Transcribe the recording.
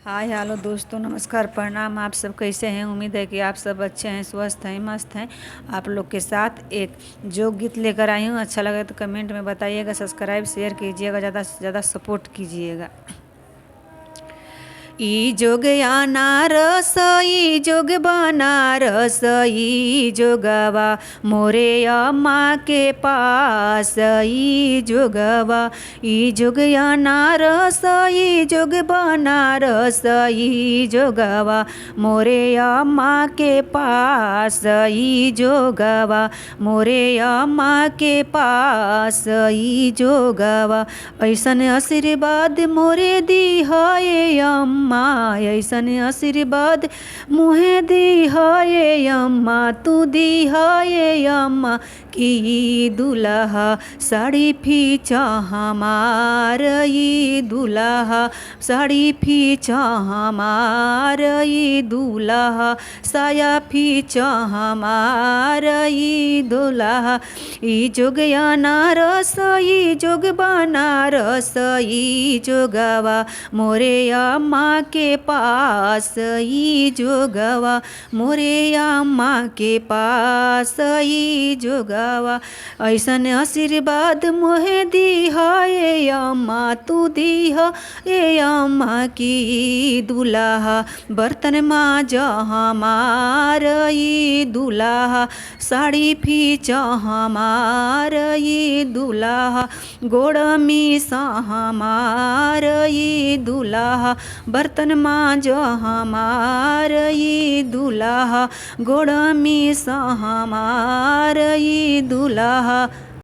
Hi hello दोस्तों, नमस्कार, प्रणाम। आप सब कैसे हैं? उम्मीद है कि आप सब अच्छे हैं, स्वस्थ हैं, मस्त हैं। आप लोग के साथ एक जो गीत लेकर आई हूँ, अच्छा लगे तो कमेंट में बताइएगा, सब्सक्राइब शेयर कीजिएगा, ज़्यादा से ज़्यादा सपोर्ट कीजिएगा। ई जोग अनारस ई जोग बनारस ई जोगवा मोरे अम्मा के पास ई जोगवा। ई जोग अनारस ई जोग बनारस ई जोगवा मोरे अम्मा के पास ई जोगवा मोरे अम्मा के पास ई जोगवा। ऐसन आशीर्वाद मोरे दी है अम्मा, ऐसन आशीर्वाद मुहे दी है अम्मा, तू दी है अम्मा की दुल्हा साड़ी फीचा हमार ई दुल्हा साड़ी फीचा हमार ई दुल्हा साया फीचा हमार ई दुल्हा। ई जोग अनारस ई जोग बनारस ई जोगवा मोरे अम्मा के पास ई जोगवा मोरे अम्मा के पास ई जोगवा। ऐसन आशीर्वाद मोहे दी है अम्मा, तू दी है अम्मा की दुल्हा बर्तन माज हमार ई दुल्हा साड़ी फीचा हमार ई दुल्हा गोड़ मीसा हमार ई दुल्हा बर्तन माज हमार ई दुल्हा गोड़ मीसा हमार ई दुल्हा।